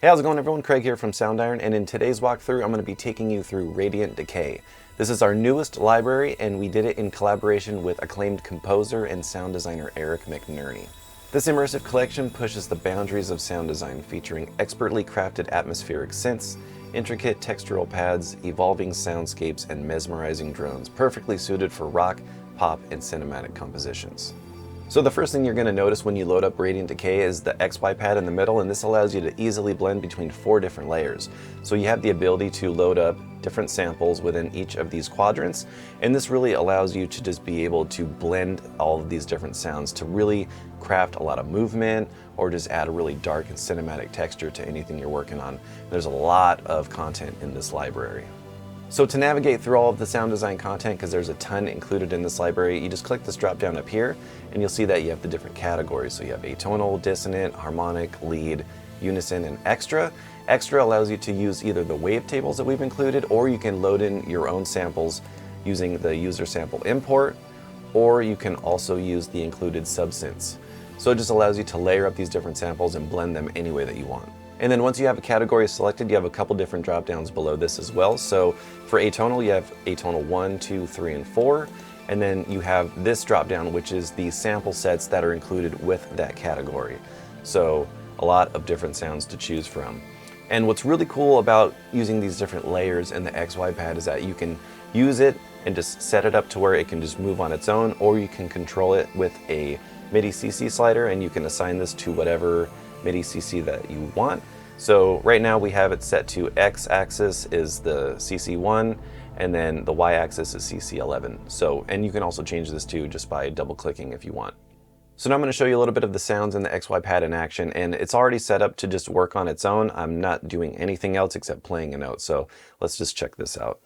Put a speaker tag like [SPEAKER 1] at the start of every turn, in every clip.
[SPEAKER 1] Hey, how's it going everyone? Craig here from Soundiron, and in today's walkthrough I'm going to be taking you through Radiant Decay. This is our newest library, and we did it in collaboration with acclaimed composer and sound designer Erick McNerney. This immersive collection pushes the boundaries of sound design, featuring expertly crafted atmospheric synths, intricate textural pads, evolving soundscapes, and mesmerizing drones, perfectly suited for rock, pop, and cinematic compositions. So the first thing you're going to notice when you load up Radiant Decay is the XY pad in the middle, and this allows you to easily blend between 4 different layers. So you have the ability to load up different samples within each of these quadrants, and this really allows you to just be able to blend all of these different sounds to really craft a lot of movement or just add a really dark and cinematic texture to anything you're working on. There's a lot of content in this library. So to navigate through all of the sound design content, because there's a ton included in this library, you just click this drop down up here and you'll see that you have the different categories. So you have atonal, dissonant, harmonic, lead, unison, and extra. Extra allows you to use either the wavetables that we've included, or you can load in your own samples using the user sample import, or you can also use the included subsynths. So it just allows you to layer up these different samples and blend them any way that you want. And then once you have a category selected, you have a couple different drop downs below this as well. So for atonal, you have atonal 1, 2, 3, and 4. And then you have this drop down, which is the sample sets that are included with that category. So a lot of different sounds to choose from. And what's really cool about using these different layers in the XY pad is that you can use it and just set it up to where it can just move on its own, or you can control it with a MIDI CC slider, and you can assign this to whatever MIDI CC that you want. So right now we have it set to X-axis is the CC1, and then the Y-axis is CC11. So, and you can also change this too just by double clicking if you want. So now I'm going to show you a little bit of the sounds in the XY pad in action, and it's already set up to just work on its own. I'm not doing anything else except playing a note. So let's just check this out.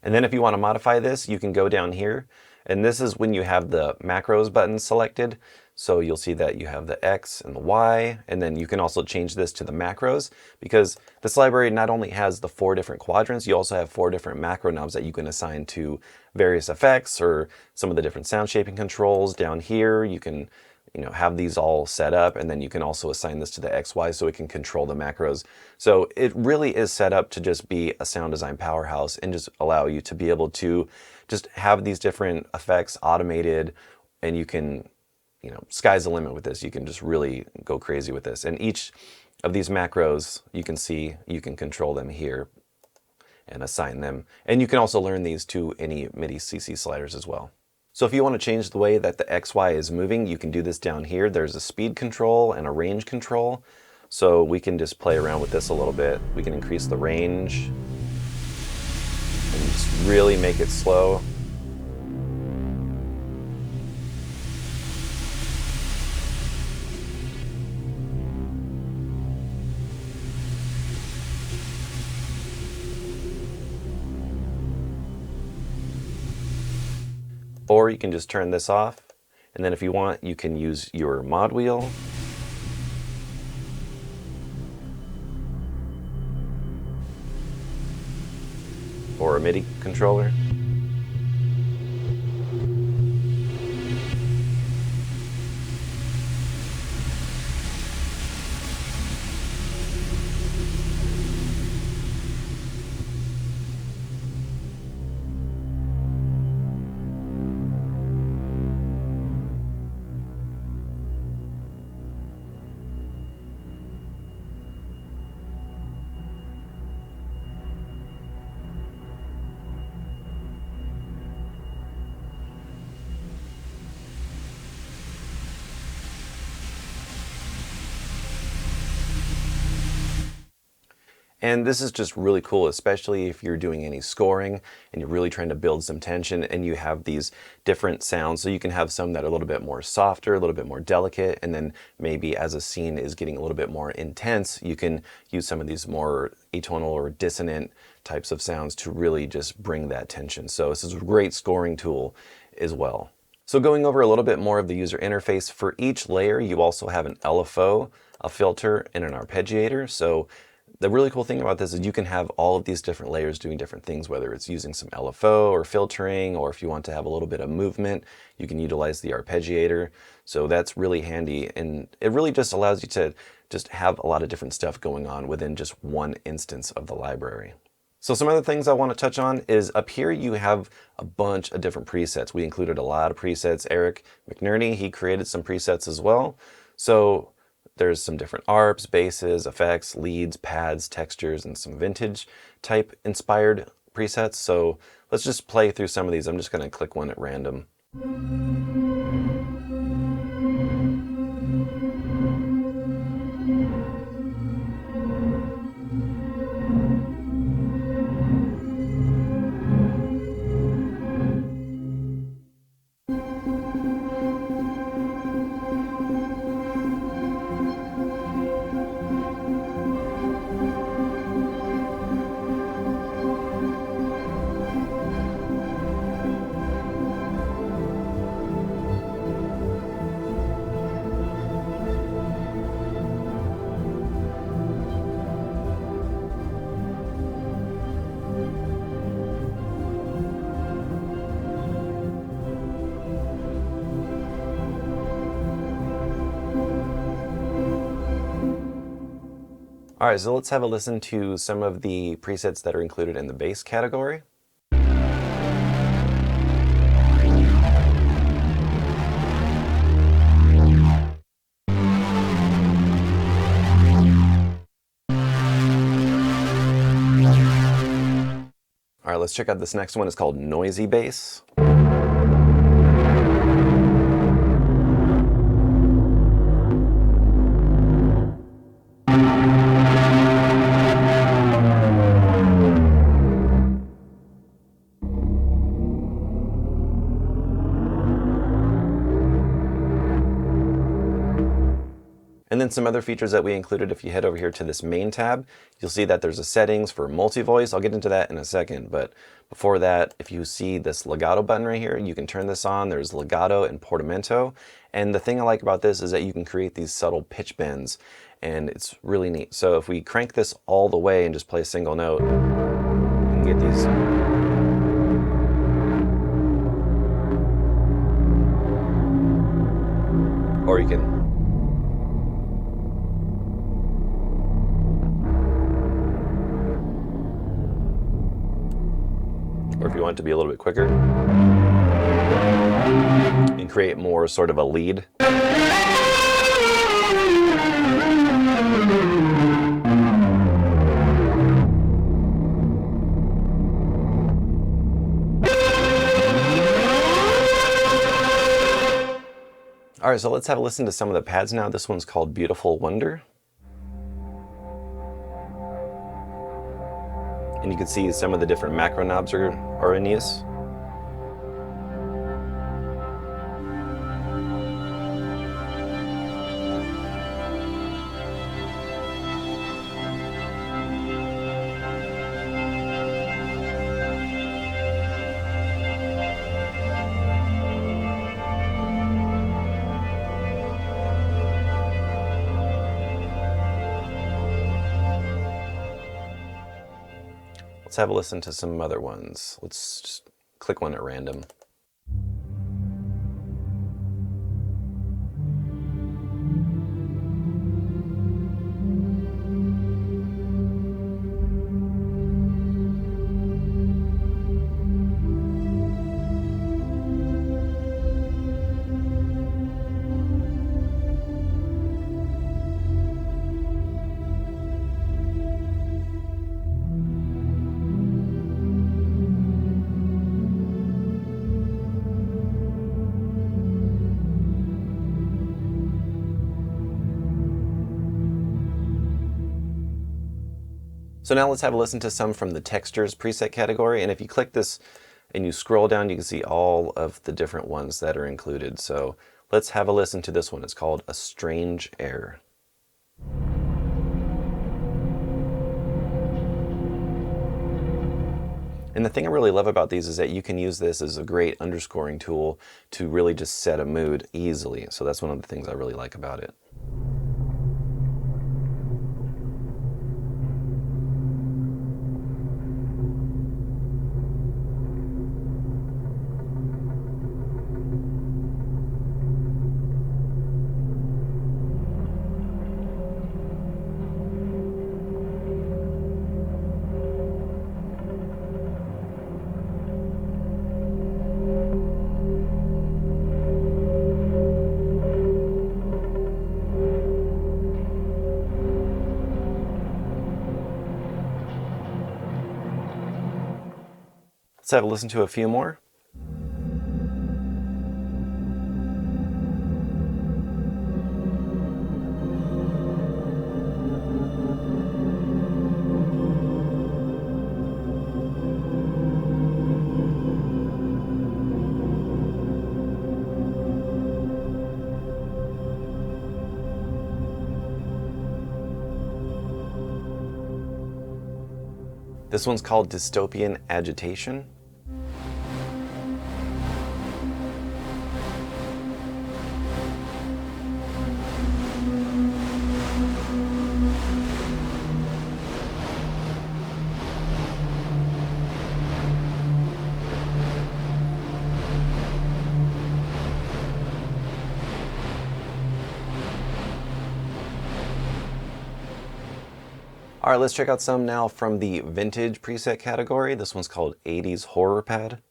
[SPEAKER 1] And then if you want to modify this, you can go down here. And this is when you have the macros button selected. So you'll see that you have the X and the Y, and then you can also change this to the macros, because this library not only has the 4 different quadrants, you also have 4 different macro knobs that you can assign to various effects or some of the different sound shaping controls. Down here, you can have these all set up, and then you can also assign this to the XY so it can control the macros. So it really is set up to just be a sound design powerhouse and just allow you to be able to just have these different effects automated, and you can, sky's the limit with this. You can just really go crazy with this. And each of these macros, you can see, you can control them here and assign them. And you can also learn these to any MIDI CC sliders as well. So if you want to change the way that the XY is moving, you can do this down here. There's a speed control and a range control. So we can just play around with this a little bit. We can increase the range and just really make it slow. Or you can just turn this off, and then if you want, you can use your mod wheel. Or a MIDI controller. And this is just really cool, especially if you're doing any scoring and you're really trying to build some tension and you have these different sounds. So you can have some that are a little bit more softer, a little bit more delicate, and then maybe as a scene is getting a little bit more intense, you can use some of these more atonal or dissonant types of sounds to really just bring that tension. So this is a great scoring tool as well. So going over a little bit more of the user interface, for each layer you also have an LFO, a filter, and an arpeggiator. So the really cool thing about this is you can have all of these different layers doing different things, whether it's using some LFO or filtering, or if you want to have a little bit of movement, you can utilize the arpeggiator. So that's really handy, and it really just allows you to just have a lot of different stuff going on within just one instance of the library. So some other things I want to touch on is up here you have a bunch of different presets. We included a lot of presets. Erick McNerney, he created some presets as well. So there's some different arps, basses, effects, leads, pads, textures, and some vintage type inspired presets. So let's just play through some of these. I'm just going to click one at random. All right, so let's have a listen to some of the presets that are included in the bass category. All right, let's check out this next one. It's called Noisy Bass. And then some other features that we included, if you head over here to this main tab, you'll see that there's a settings for multi-voice. I'll get into that in a second, but before that, if you see this Legato button right here, you can turn this on. There's Legato and Portamento. And the thing I like about this is that you can create these subtle pitch bends, and it's really neat. So if we crank this all the way and just play a single note, you can get these. Or you can or if you want it to be a little bit quicker and create more sort of a lead. All right, so let's have a listen to some of the pads now. This one's called Beautiful Wonder. And you can see some of the different macro knobs are in use. Let's have a listen to some other ones. Let's just click one at random. So now let's have a listen to some from the textures preset category. And if you click this and you scroll down, you can see all of the different ones that are included. So let's have a listen to this one. It's called A Strange Air. And the thing I really love about these is that you can use this as a great underscoring tool to really just set a mood easily. So that's one of the things I really like about it. Let's have a listen to a few more. This one's called Dystopian Agitation. All right, let's check out some now from the vintage preset category. This one's called 80s Horror Pad.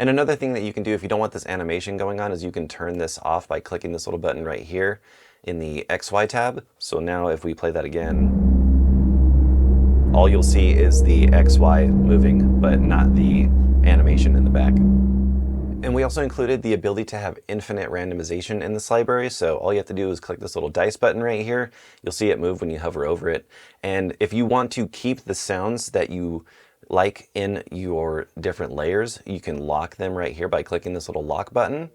[SPEAKER 1] And another thing that you can do if you don't want this animation going on is you can turn this off by clicking this little button right here in the XY tab. So now if we play that again, all you'll see is the XY moving, but not the animation in the back. And we also included the ability to have infinite randomization in this library. So all you have to do is click this little dice button right here. You'll see it move when you hover over it. And if you want to keep the sounds that you like in your different layers, you can lock them right here by clicking this little lock button.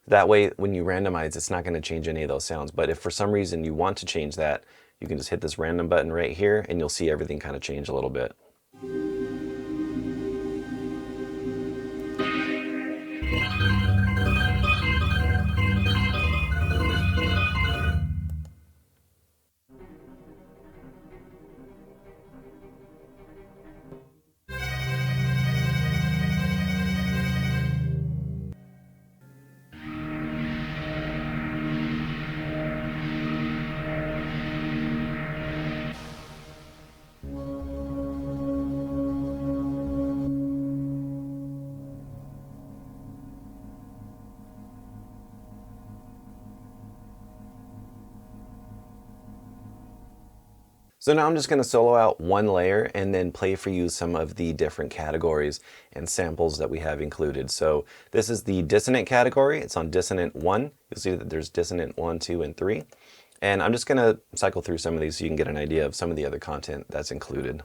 [SPEAKER 1] That way, when you randomize, it's not going to change any of those sounds. But if for some reason you want to change that, you can just hit this random button right here and you'll see everything kind of change a little bit. So now I'm just going to solo out one layer and then play for you some of the different categories and samples that we have included. So this is the dissonant category. It's on dissonant 1. You'll see that there's dissonant 1, 2, and 3. And I'm just going to cycle through some of these so you can get an idea of some of the other content that's included.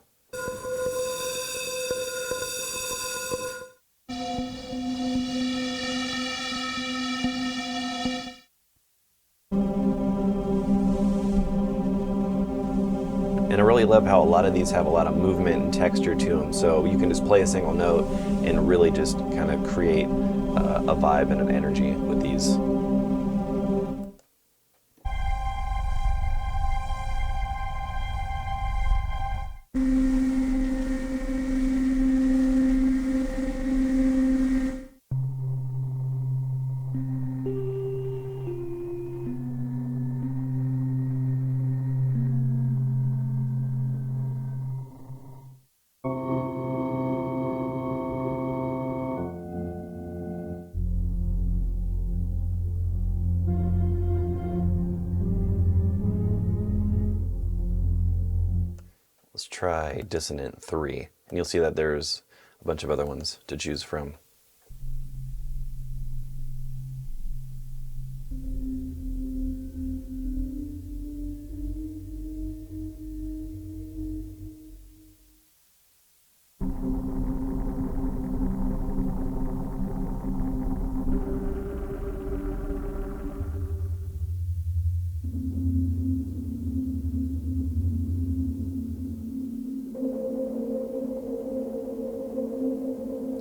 [SPEAKER 1] And I really love how a lot of these have a lot of movement and texture to them. So you can just play a single note and really just kind of create a vibe and an energy with these. Let's try dissonant 3, and you'll see that there's a bunch of other ones to choose from.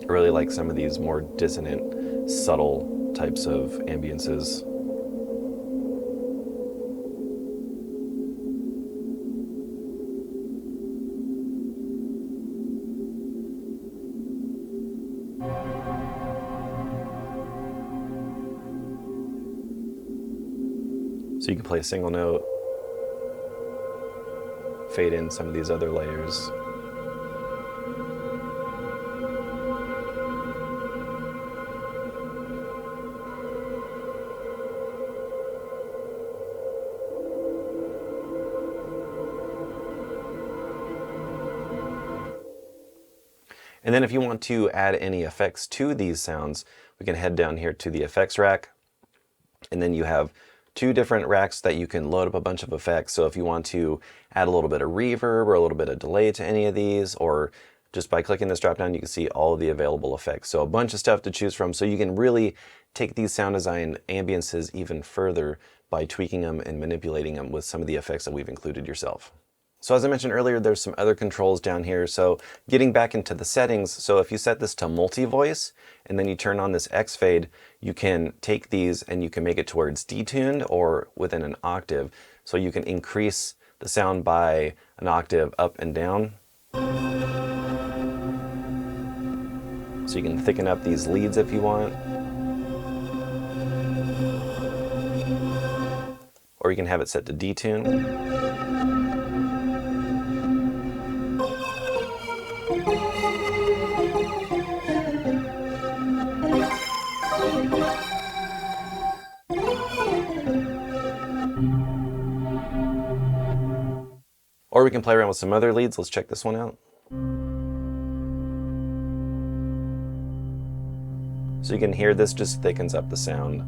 [SPEAKER 1] I really like some of these more dissonant, subtle types of ambiances. So you can play a single note, fade in some of these other layers. And then if you want to add any effects to these sounds, we can head down here to the effects rack. And then you have 2 different racks that you can load up a bunch of effects. So if you want to add a little bit of reverb or a little bit of delay to any of these, or just by clicking this drop down, you can see all of the available effects. So a bunch of stuff to choose from. So you can really take these sound design ambiances even further by tweaking them and manipulating them with some of the effects that we've included yourself. So as I mentioned earlier, there's some other controls down here. So getting back into the settings, so if you set this to multi-voice and then you turn on this X fade, you can take these and you can make it to where it's detuned or within an octave. So you can increase the sound by an octave up and down. So you can thicken up these leads if you want. Or you can have it set to detune. Or we can play around with some other leads. Let's check this one out. So you can hear this just thickens up the sound.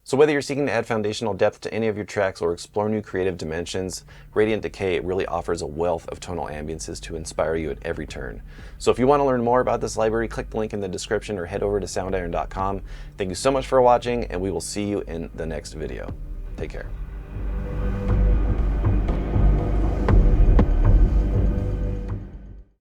[SPEAKER 1] So whether you're seeking to add foundational depth to any of your tracks or explore new creative dimensions, Radiant Decay really offers a wealth of tonal ambiances to inspire you at every turn. So if you want to learn more about this library, click the link in the description or head over to soundiron.com. Thank you so much for watching, and we will see you in the next video. Take care.